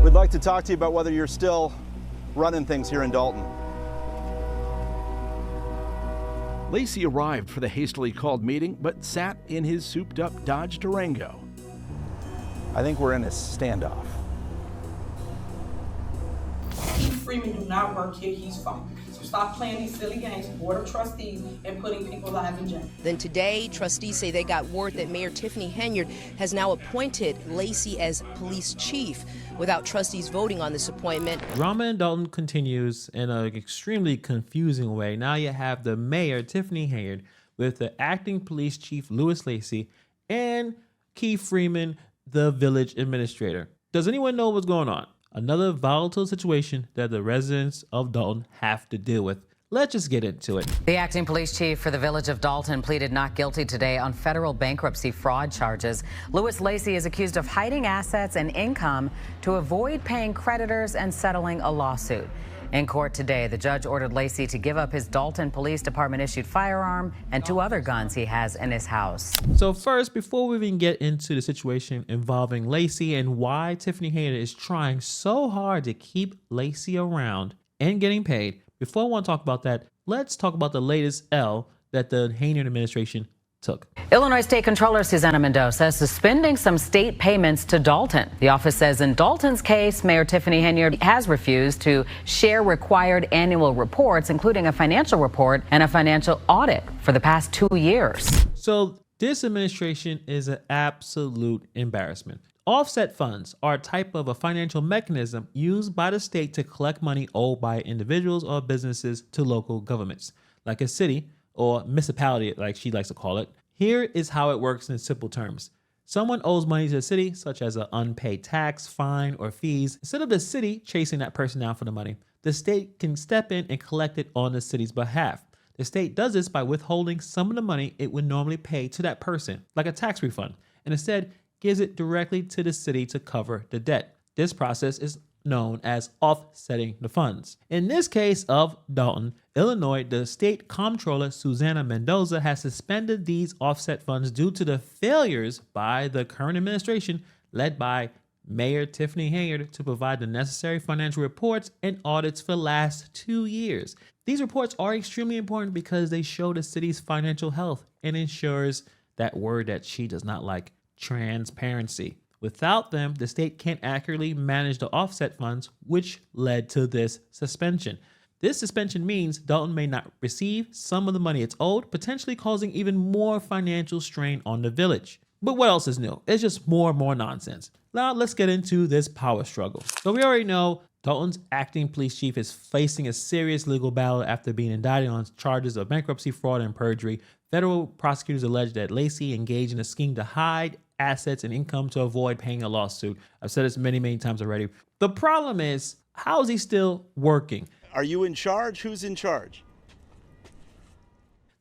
We'd like to talk to you about whether you're still running things here in Dalton. Lacy arrived for the hastily called meeting, but sat in his souped-up Dodge Durango. I think we're in a standoff. Freeman do not work here, he's fired. So stop playing these silly games, Board of Trustees, and putting people's lives in jail. Then today, trustees say they got word that Mayor Tiffany Henyard has now appointed Lacy as police chief without trustees voting on this appointment. Drama in Dalton continues in an extremely confusing way. Now you have the mayor, Tiffany Henyard, with the acting police chief, Lacy, and Keith Freeman, the village administrator. Does anyone know what's going on? Another volatile situation that the residents of Dalton have to deal with. Let's just get into it. The acting police chief for the village of Dalton pleaded not guilty today on federal bankruptcy fraud charges. Lacy is accused of hiding assets and income to avoid paying creditors and settling a lawsuit. In court today, the judge ordered Lacy to give up his Dalton Police Department issued firearm and 2 other guns he has in his house. So first, before we even get into the situation involving Lacy and why Tiffany Henyard is trying so hard to keep Lacy around and getting paid, before I want to talk about that, let's talk about the latest L that the Henyard administration took. Illinois State Controller Susana Mendoza is suspending some state payments to Dalton. The office says in Dalton's case, Mayor Tiffany Henyard has refused to share required annual reports, including a financial report and a financial audit for the past 2 years. So this administration is an absolute embarrassment. Offset funds are a type of a financial mechanism used by the state to collect money owed by individuals or businesses to local governments, like a city or municipality, like she likes to call it. Here is how it works in simple terms. Someone owes money to the city, such as an unpaid tax, fine, or fees. Instead of the city chasing that person down for the money, the state can step in and collect it on the city's behalf. The state does this by withholding some of the money it would normally pay to that person, like a tax refund, and instead gives it directly to the city to cover the debt. This process is known as offsetting the funds. In this case of Dalton, Illinois, the state comptroller Susana Mendoza has suspended these offset funds due to the failures by the current administration led by Mayor Tiffany Henyard to provide the necessary financial reports and audits for the last 2 years. These reports are extremely important because they show the city's financial health and ensures that word that she does not like, transparency. Without them, the state can't accurately manage the offset funds, which led to this suspension. This suspension means Dalton may not receive some of the money it's owed, potentially causing even more financial strain on the village. But what else is new? It's just more and more nonsense. Now let's get into this power struggle. So we already know Dalton's acting police chief is facing a serious legal battle after being indicted on charges of bankruptcy, fraud, and perjury. Federal prosecutors allege that Lacy engaged in a scheme to hide assets and income to avoid paying a lawsuit. I've said this many times already. The problem is, how is he still working? Are you in charge? Who's in charge?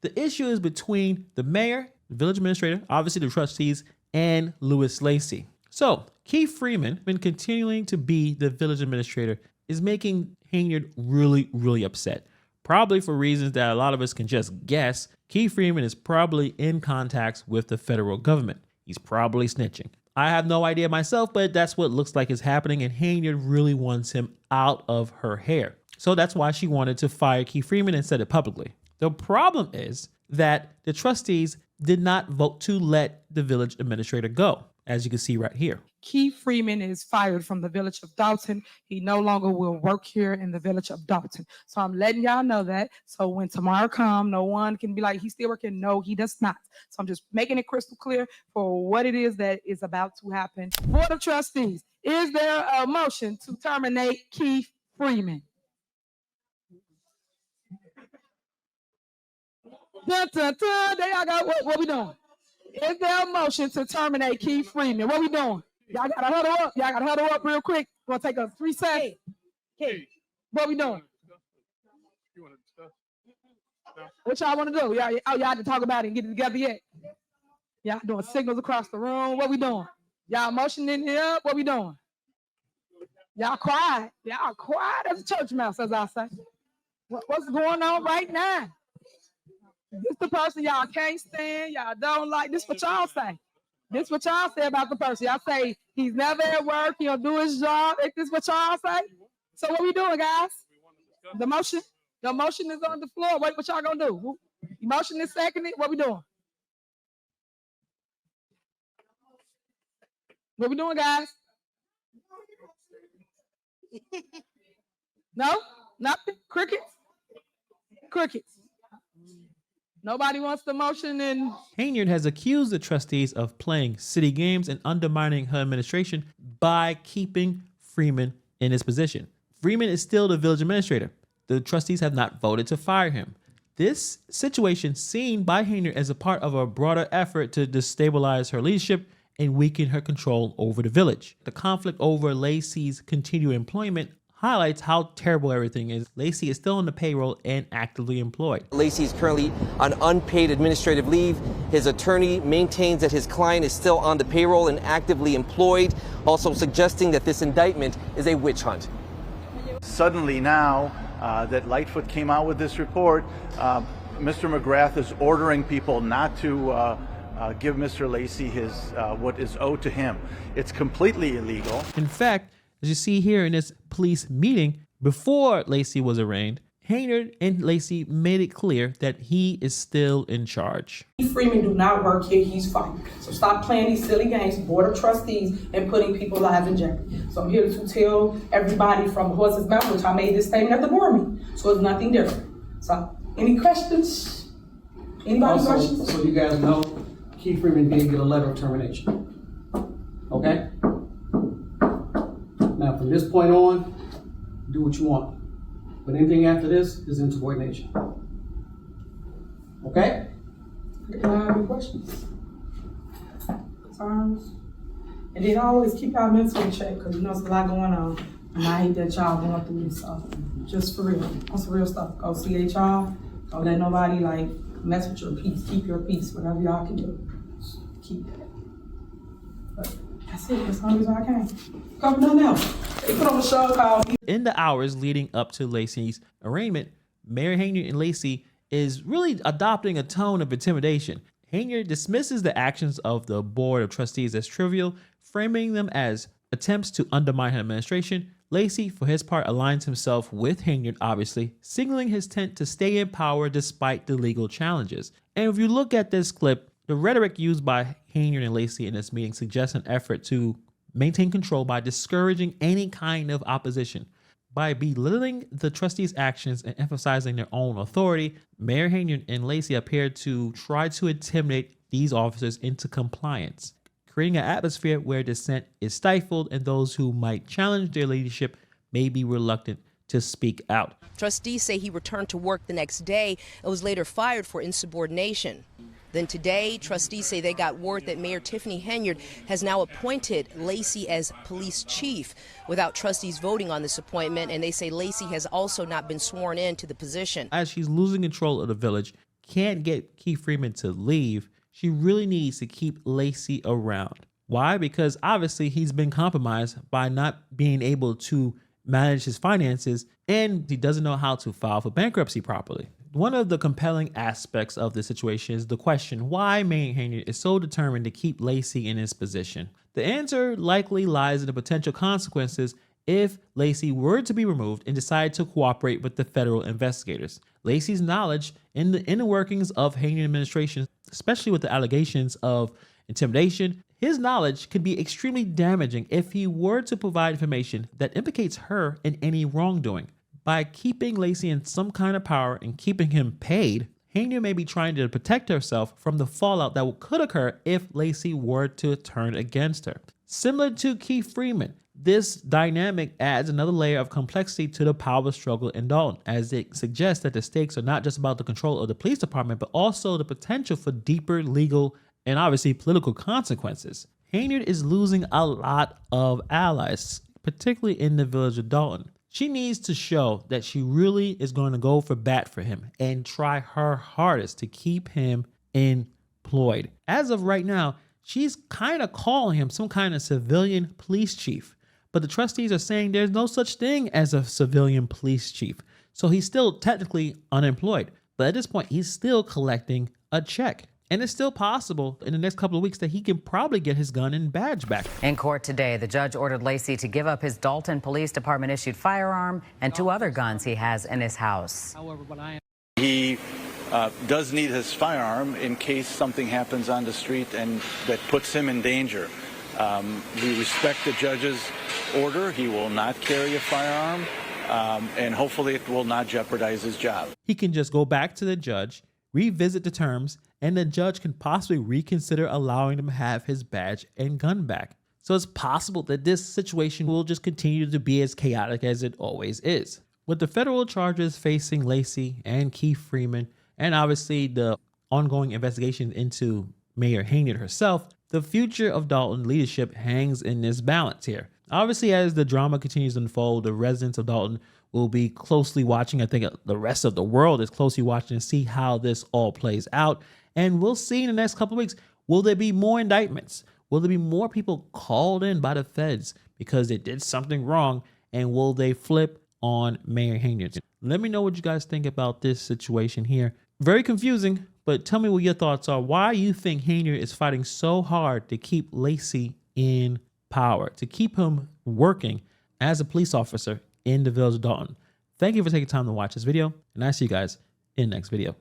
The issue is between the mayor, the village administrator, obviously the trustees, and Lacy. So Keith Freeman, been continuing to be the village administrator, is making Henyard really upset. Probably for reasons that a lot of us can just guess. Keith Freeman is probably in contact with the federal government. He's probably snitching. I have no idea myself, but that's what looks like is happening, and Henyard really wants him out of her hair. So that's why she wanted to fire Keith Freeman and said it publicly. The problem is that the trustees did not vote to let the village administrator go, as you can see right here. Keith Freeman is fired from the village of Dalton. He no longer will work here in the village of Dalton. So I'm letting y'all know that. So when tomorrow comes, no one can be like, he's still working. No, he does not. So I'm just making it crystal clear for what it is that is about to happen. Board of Trustees, is there a motion to terminate Keith Freeman? Dun, dun, dun. There y'all go. What we doing? Is there a motion to terminate Keith Freeman? What we doing? Y'all gotta huddle up. Y'all gotta huddle up real quick. We're gonna take a 3 seconds. Hey, what we doing? What y'all want to do? Y'all have to talk about it and get it together yet? Y'all doing signals across the room. What we doing? Y'all motioning it up. What we doing? Y'all quiet. Y'all quiet as a church mouse, as I say. What's going on right now? This the person y'all can't stand. Y'all don't like. This what y'all say. This what y'all say about the person. Y'all say he's never at work, he don't do his job. Is this what y'all say? So what we doing, guys? The motion is on the floor. What y'all gonna do? The motion is seconded. What we doing? What we doing, guys? No? Nothing? Crickets? Crickets. Nobody wants the motion and... Henyard has accused the trustees of playing city games and undermining her administration by keeping Freeman in his position. Freeman is still the village administrator. The trustees have not voted to fire him. This situation seen by Henyard as a part of a broader effort to destabilize her leadership and weaken her control over the village. The conflict over Lacy's continued employment highlights how terrible everything is. Lacy is still on the payroll and actively employed. Lacy is currently on unpaid administrative leave. His attorney maintains that his client is still on the payroll and actively employed, also suggesting that this indictment is a witch hunt. Suddenly now that Lightfoot came out with this report, Mr. McGrath is ordering people not to give Mr. Lacy his what is owed to him. It's completely illegal. In fact, as you see here in this police meeting, before Lacy was arraigned, Henyard and Lacy made it clear that he is still in charge. Freeman do not work here, he's fired. So stop playing these silly games, board of trustees, and putting people's lives in jeopardy. So I'm here to tell everybody from the horse's mouth, which I made this statement at the board meeting. So it's nothing different. So, any questions? Anybody questions? So you guys know, Keith Freeman did get a letter of termination. Okay? Now from this point on, do what you want. But anything after this is insubordination. Okay? Can I have any questions? Concerns? And then always keep our mental in check, because you know there's a lot going on. And I hate that y'all going through this stuff. Just for real. On some real stuff. Go see HR. Don't let nobody like mess with your peace. Keep your peace, whatever y'all can do. Just keep it. But that's it. As long as I can. Come nothing else. They put on a show called... In the hours leading up to Lacy's arraignment, Mayor Henyard and Lacy is really adopting a tone of intimidation. Henyard dismisses the actions of the board of trustees as trivial, framing them as attempts to undermine her administration. Lacy, for his part, aligns himself with Henyard, obviously, signaling his intent to stay in power despite the legal challenges. And if you look at this clip, the rhetoric used by Henyard and Lacy in this meeting suggests an effort to maintain control by discouraging any kind of opposition. By belittling the trustees' actions and emphasizing their own authority, Mayor Henyard and Lacy appear to try to intimidate these officers into compliance, creating an atmosphere where dissent is stifled and those who might challenge their leadership may be reluctant to speak out. Trustees say he returned to work the next day and was later fired for insubordination. Then today, trustees say they got word that Mayor Tiffany Henyard has now appointed Lacy as police chief without trustees voting on this appointment, and they say Lacy has also not been sworn in to the position. As she's losing control of the village, can't get Keith Freeman to leave, she really needs to keep Lacy around. Why? Because obviously he's been compromised by not being able to manage his finances, and he doesn't know how to file for bankruptcy properly. One of the compelling aspects of the situation is the question why Mayor Henyard is so determined to keep Lacy in his position. The answer likely lies in the potential consequences if Lacy were to be removed and decide to cooperate with the federal investigators. Lacy's knowledge in the inner workings of Henyard administration, especially with the allegations of intimidation, his knowledge could be extremely damaging if he were to provide information that implicates her in any wrongdoing. By keeping Lacy in some kind of power and keeping him paid, Henyard may be trying to protect herself from the fallout that could occur if Lacy were to turn against her. Similar to Keith Freeman, this dynamic adds another layer of complexity to the power struggle in Dalton, as it suggests that the stakes are not just about the control of the police department, but also the potential for deeper legal and obviously political consequences. Henyard is losing a lot of allies, particularly in the village of Dalton. She needs to show that she really is going to go for bat for him and try her hardest to keep him employed. As of right now, she's kind of calling him some kind of civilian police chief, but the trustees are saying there's no such thing as a civilian police chief. So he's still technically unemployed, but at this point, he's still collecting a check. And it's still possible in the next couple of weeks that he can probably get his gun and badge back. In court today, the judge ordered Lacy to give up his Dalton Police Department issued firearm and 2 other guns he has in his house. He does need his firearm in case something happens on the street and that puts him in danger. We respect the judge's order. He will not carry a firearm, and hopefully it will not jeopardize his job. He can just go back to the judge, revisit the terms, and the judge can possibly reconsider allowing him to have his badge and gun back. So it's possible that this situation will just continue to be as chaotic as it always is. With the federal charges facing Lacy and Keith Freeman, and obviously the ongoing investigation into Mayor Henyard herself, the future of Dalton leadership hangs in this balance here. Obviously, as the drama continues to unfold, the residents of Dalton will be closely watching. I think the rest of the world is closely watching to see how this all plays out. And we'll see in the next couple of weeks, will there be more indictments? Will there be more people called in by the feds because they did something wrong? And will they flip on Mayor Henyard? Let me know what you guys think about this situation here. Very confusing, but tell me what your thoughts are. Why you think Henyard is fighting so hard to keep Lacy in power, to keep him working as a police officer in the village of Dalton. Thank you for taking time to watch this video, and I'll see you guys in the next video.